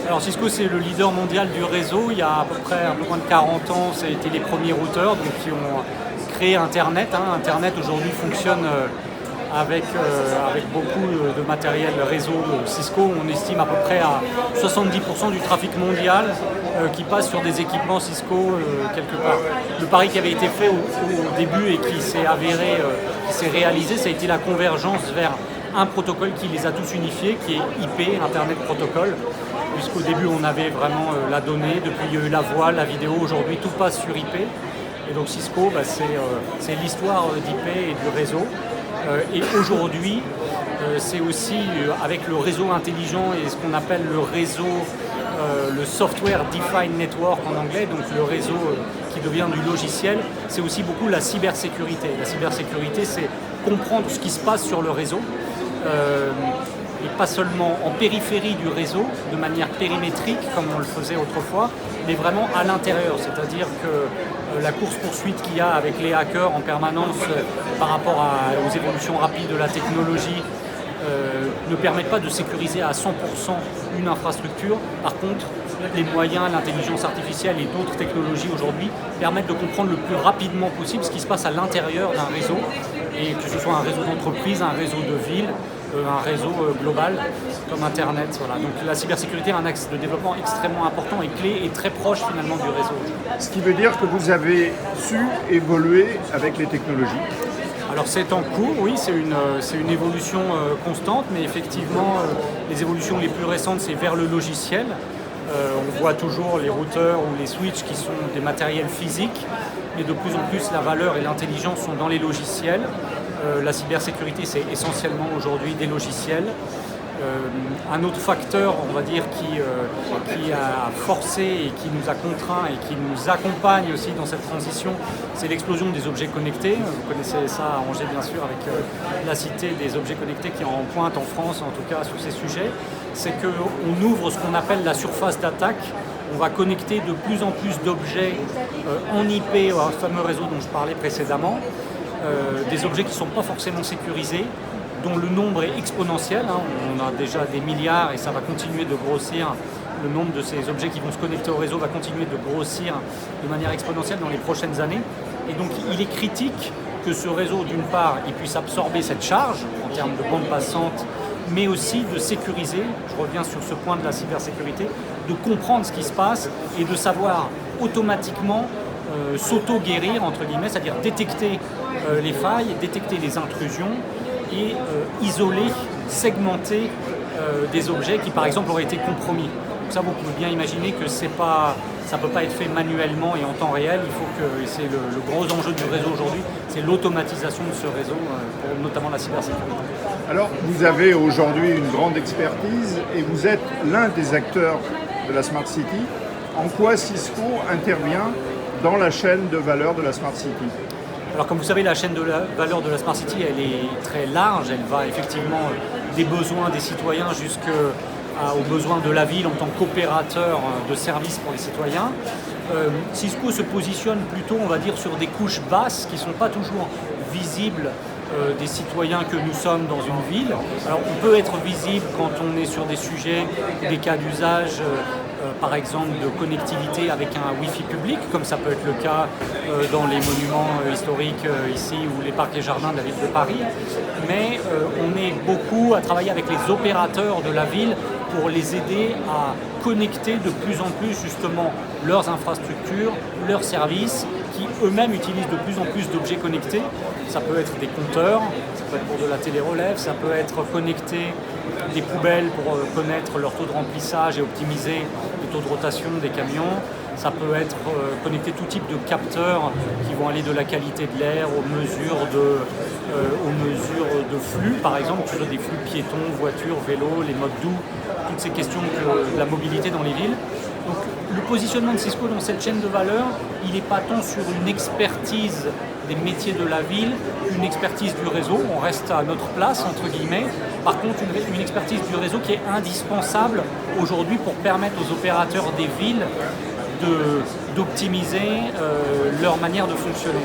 Alors Cisco, c'est le leader mondial du réseau. Il y a à peu près un peu moins de 40 ans, ça a été les premiers routeurs donc, qui ont créé Internet. Internet aujourd'hui fonctionne avec beaucoup de matériel réseau Cisco. On estime à peu près à 70% du trafic mondial qui passe sur des équipements Cisco quelque part. Le pari qui avait été fait au début et qui s'est avéré, qui s'est réalisé, ça a été la convergence vers un protocole qui les a tous unifiés, qui est IP, Internet Protocol, puisqu'au début on avait vraiment la donnée, depuis il y a eu la voix, la vidéo, aujourd'hui tout passe sur IP. Et donc Cisco, c'est l'histoire d'IP et du réseau. Et aujourd'hui, c'est aussi avec le réseau intelligent et ce qu'on appelle le réseau, le Software Defined Network en anglais, donc le réseau qui devient du logiciel, c'est aussi beaucoup la cybersécurité. La cybersécurité, c'est comprendre ce qui se passe sur le réseau, et pas seulement en périphérie du réseau, de manière périmétrique comme on le faisait autrefois, mais vraiment à l'intérieur, c'est-à-dire que la course-poursuite qu'il y a avec les hackers en permanence par rapport aux évolutions rapides de la technologie ne permettent pas de sécuriser à 100% une infrastructure. Par contre, les moyens, l'intelligence artificielle et d'autres technologies aujourd'hui permettent de comprendre le plus rapidement possible ce qui se passe à l'intérieur d'un réseau, et que ce soit un réseau d'entreprise, un réseau de ville, un réseau global comme Internet. Voilà. Donc la cybersécurité est un axe de développement extrêmement important et clé et très proche finalement du réseau. Ce qui veut dire que vous avez su évoluer avec les technologies. Alors c'est en cours, oui, c'est une évolution constante, mais effectivement les évolutions les plus récentes c'est vers le logiciel. On voit toujours les routeurs ou les switches qui sont des matériels physiques, mais de plus en plus la valeur et l'intelligence sont dans les logiciels. La cybersécurité, c'est essentiellement aujourd'hui des logiciels. Un autre facteur, on va dire, qui a forcé et qui nous a contraints et qui nous accompagne aussi dans cette transition, c'est l'explosion des objets connectés. Vous connaissez ça à Angers, bien sûr, avec la cité des objets connectés qui est en pointe en France, en tout cas, sur ces sujets. C'est qu'on ouvre ce qu'on appelle la surface d'attaque. On va connecter de plus en plus d'objets en IP au fameux réseau dont je parlais précédemment. Des objets qui ne sont pas forcément sécurisés, dont le nombre est exponentiel. On a déjà des milliards et ça va continuer de grossir. Le nombre de ces objets qui vont se connecter au réseau va continuer de grossir de manière exponentielle dans les prochaines années. Et donc il est critique que ce réseau, d'une part, il puisse absorber cette charge en termes de bande passante, mais aussi de sécuriser, je reviens sur ce point de la cybersécurité, de comprendre ce qui se passe et de savoir automatiquement s'auto-guérir, entre guillemets, c'est-à-dire détecter les failles, détecter les intrusions et isoler, segmenter des objets qui par exemple auraient été compromis. Donc ça, vous pouvez bien imaginer que ça ne peut pas être fait manuellement et en temps réel. Il faut que, c'est le gros enjeu du réseau aujourd'hui, c'est l'automatisation de ce réseau, pour notamment la cybersécurité. Alors, vous avez aujourd'hui une grande expertise et vous êtes l'un des acteurs de la Smart City. En quoi Cisco intervient dans la chaîne de valeur de la Smart City? Alors comme vous savez, la chaîne de la valeur de la Smart City, elle est très large. Elle va effectivement des besoins des citoyens jusqu'aux besoins de la ville en tant qu'opérateur de services pour les citoyens. Cisco se positionne plutôt, on va dire, sur des couches basses qui ne sont pas toujours visibles des citoyens que nous sommes dans une ville. Alors on peut être visible quand on est sur des sujets, des cas d'usage, par exemple de connectivité avec un Wi-Fi public, comme ça peut être le cas dans les monuments historiques ici ou les parcs et jardins de la ville de Paris. Mais on est beaucoup à travailler avec les opérateurs de la ville pour les aider à connecter de plus en plus justement leurs infrastructures, leurs services, qui eux-mêmes utilisent de plus en plus d'objets connectés. Ça peut être des compteurs, ça peut être pour de la télérelève, ça peut être connecter des poubelles pour connaître leur taux de remplissage et optimiser le taux de rotation des camions. Ça peut être connecter tout type de capteurs qui vont aller de la qualité de l'air aux mesures de flux, par exemple, que ce soit des flux piétons, voitures, vélos, les modes doux, toutes ces questions de la mobilité dans les villes. Donc le positionnement de Cisco dans cette chaîne de valeur, il n'est pas tant sur une expertise des métiers de la ville, une expertise du réseau, on reste à notre place entre guillemets. Par contre, une expertise du réseau qui est indispensable aujourd'hui pour permettre aux opérateurs des villes d'optimiser leur manière de fonctionner.